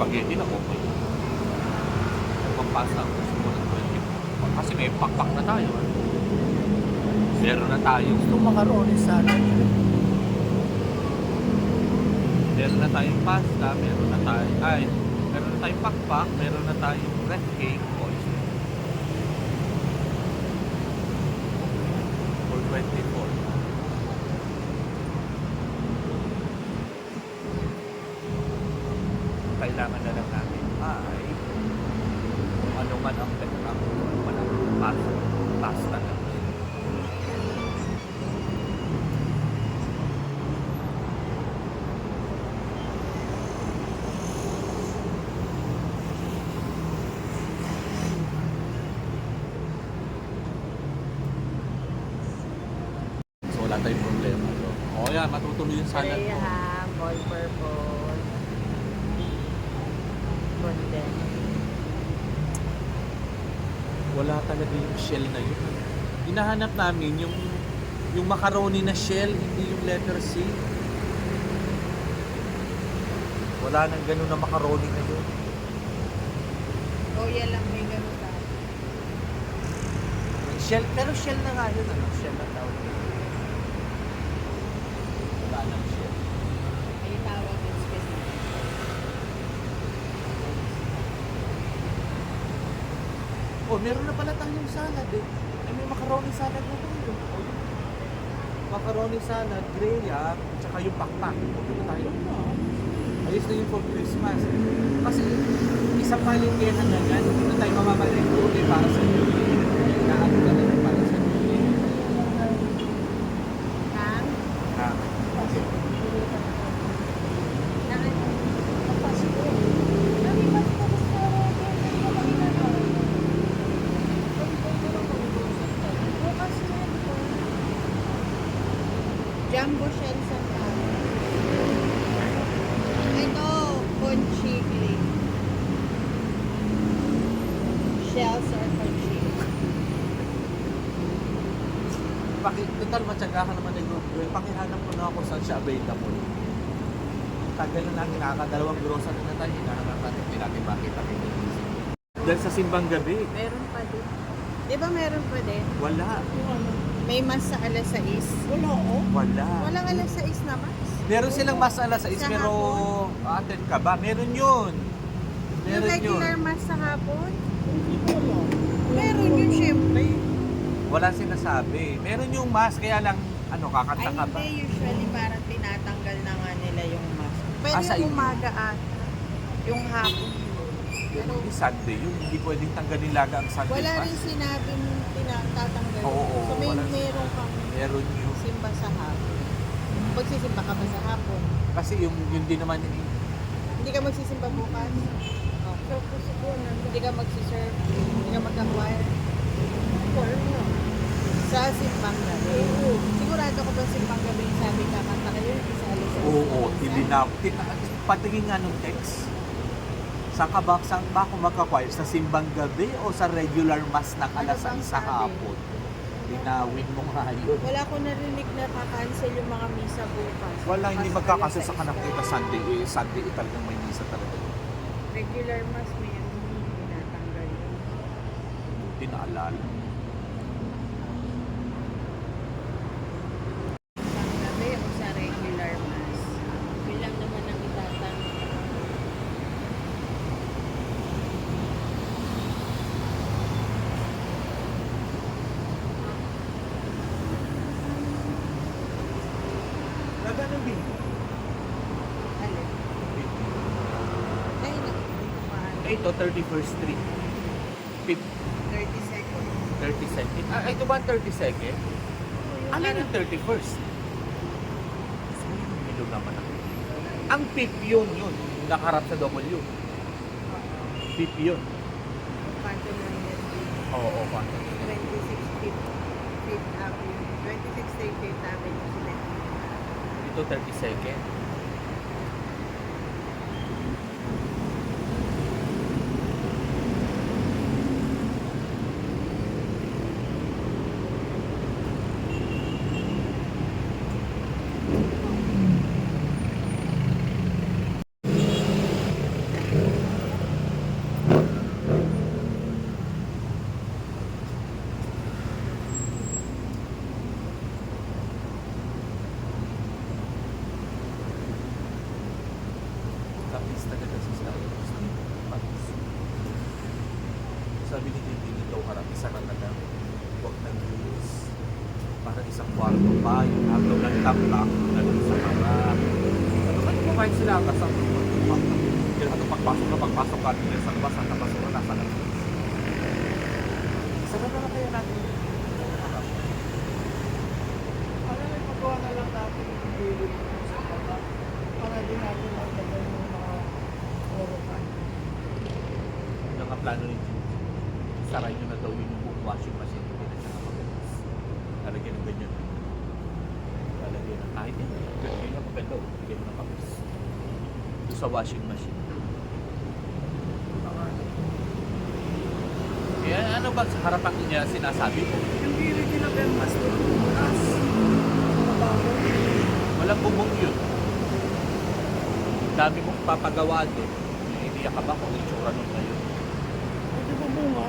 spaghetti na okay. Kung pasta ang gusto mo ng 20. Kasi may pakpak na tayo. Meron na tayo. Gusto macaroni sana. Meron na tayong pasta, meron na tayong pakpak, meron na tayong red cake, oyster. For 24. Kailangan na lang namin ay kung ano man ang pasta na. Wala tayong problema. So, yan, matutuloy yung salad mo. Ham, all purpose, condensed. Wala talaga yung shell na yun. Hinahanap namin yung macaroni na shell, hindi yung letter C. Wala nang ganun na macaroni na yun. Goya lang may ganun tayo. Shell, pero shell na nga yun, ano? Shell na tawag. Wala nang shell. May tawag yung specific. Oh, meron na pala tayong salad eh. Ay, may macaroni salad na tayo. Oh, macaroni salad, greyang, tsaka yung pakpak. Okay na tayo. Ayos na yun for Christmas. Kasi isang palintihan na yan, hindi na tayo mamamalit ulit para sa inyo. Naano na lang para sa inyo. Ham? Ha? Jumbo shells ang tawag. Ito, conchigli. Shells or conchigli. Total, matsagahan naman ng group. Pakihanap ko na ako saan siya available. Tagal na natin, nakakadalawang grocery na tayo. Hinahanap natin, hindi natin makita. Dahil sa simbang gabi, Meron pa din. Di ba meron pa din? wala. May mas sa alas 6. Wala. Walang alas 6 na mas. Meron silang masala sa Sa pero attend ka ba? Meron yun. Yung Meron yun. regular mas sa hapon? Meron yun syempre. Wala sinasabi. Meron yung mask, kaya lang, ano, Ay kakanta ka ba? hindi, usually parang tinatanggal na nga nila yung mask. Pwede Ah, sa yung inyo? umaga ata. Yung hapon. Pero hindi Sunday yun. Hindi pwedeng tanggalin laga ang Sunday Wala pass. rin sinabing tinatanggal. Oo, So may wala. meron kang Meron yun. simba sa hapon. Magsisimba ka ba sa hapon? Kasi yung din naman yung Hindi ka magsisimba bukas? Okay. Hindi ka magsiserve? Hindi ka magka-choir? Sa simbang gabi? Sigurado ko ba simbang gabi yung sabi kakanta kayo? Sa alas oo, tilinap. Patingin nga nung text. Saan ba ako magka-choir? Sa simbang gabi o sa regular mass ng alas Ano bang 6 sa sabi? hapon? Linawin mo nga yun. Wala ko narinig na kakancel yung mga misa bukas. Wala, hindi Bukas magkakaso alas sa 6 kanang daw. kita Sunday. Sunday talagang may misa talaga. Regular mass may ano, tinatanggal yun. Hindi naalala. Simbang gabi o sa regular mass? Bilang naman ang itatanong. Nagano din? Alin? Ay, hindi ko maano. Ito, 31st Street. 30 seconds. 32nd. Ah, ito ba ang 32nd? Ano yung 31st? Ilo naman ako. Ang PIP yun. Yung nakaharap sa W. PIP yun. Kanto lang yan. Oo, kanto. 26 Fifth Avenue. 26 State Fifth Avenue sila. Ito 32nd. Panis talaga sa Starbucks. Panis. Sabi ni Titi dito, harap isa na lang. Huwag ng juice. Parang isang kwarto pa. Yung agaw ng taplak na lang sa harap. Ano ka naman kahit sila kasama yung pagpasok ka nila sa labas, ang basura nasa labas. Isa na lang kaya natin yung harap. Ano may magawa na lang natin yung gilid sa baba para din natin magdagay yung mga orokan. Yung nga plano ni Jim, saray nyo na daw yung buong washing machine. Hindi na siya nakapagpas. Lalagyan ng ganyan. Lalagyan ng kahit yun. Ganyan yung papel daw. Bigyan mo ng kapis. Doon sa washing machine. Kaya ano ba sa harapan niya sinasabi mo? Yung gilid nila pero mas tumas. Mabago. Walang bubong yun. Dami mong papagawa doon. Iniiyak ka ba kung itsura nun ngayon? Hindi ba bunga?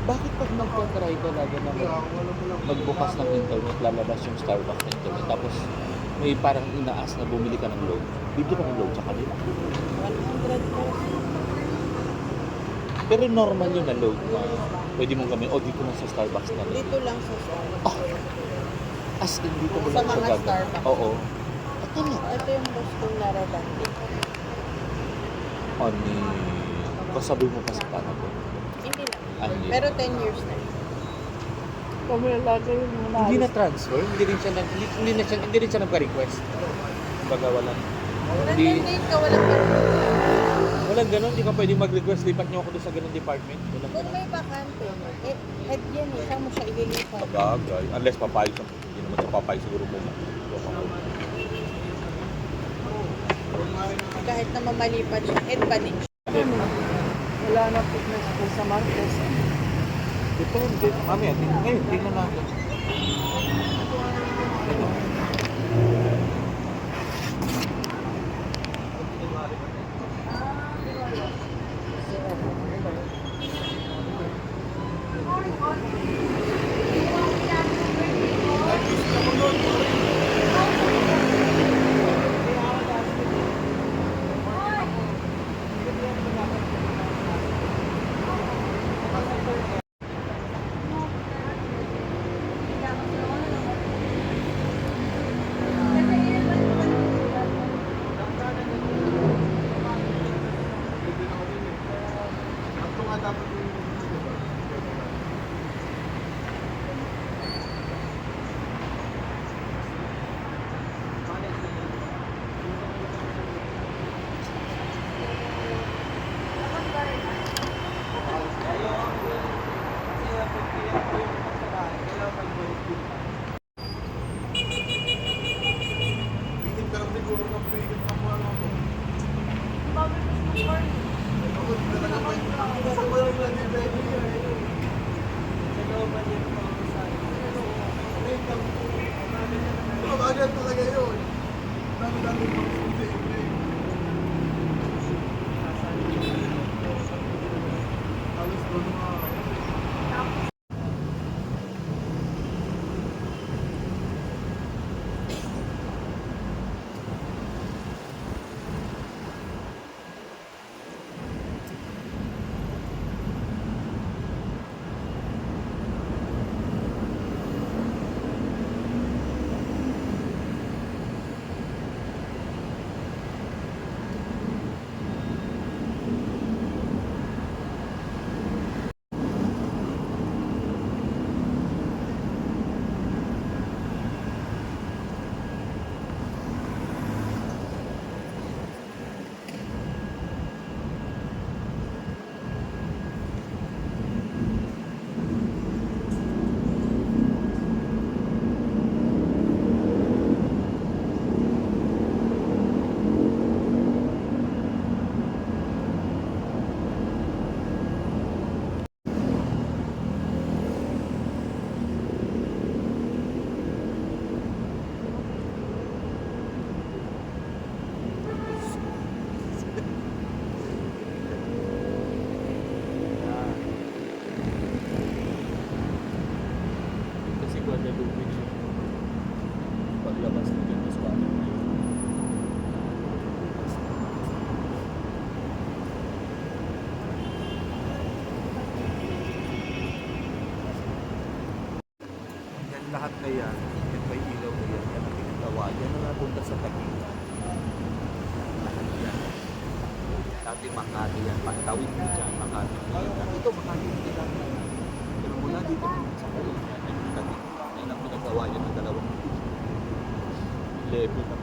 Bakit pag nagtatry talaga na magbukas ng internet, lalabas yung Starbucks na internet, tapos may parang inaas na bumili ka ng load, bibili ka ng load sa kanila. 100 pesos. Pero normal yun na load na pwede mong gamitin, o dito na sa Starbucks na load. Dito lang sa Starbucks. As in, dito mo Sa lang siya mga gagawin. Starbucks. Oo. At talaga. Ito yung gusto na redandi. Ani, kasabi mo pa sa tanong ko. Hindi lang. Ani. Pero 10 years na. Kami lagi yung Hindi na transfer, hindi rin siya nagka-request. Kumbaga walang Nandun ka, walang walang ganun, hindi ka pwedeng mag-request, lipat niyo ako doon sa ganung department. Walang Kung ganun. may bakante, head yan eh. Saan mo siya ililipat? Sabagay. Unless papayag siya. Hindi naman siya papayag siguro mo. Kahit na mamalipad siya, head pa din siya. Wala na fitness po sa Marquez. Depende. Mamaya, ngayon, tingnan natin. Agad talaga yun. Dami-dami pang susi. Alis doon mga... lahat na yan, yung may ilaw na yan, yan ang pinagawa, yan ang napunta sa Taguig. Lahat yan. Dati Makati yan, pagtawid mo dyan, Makati. Ito Makati hindi lang yan. Pero mula dito sa Taguig, yan ang pinagawa yan ng 2 level na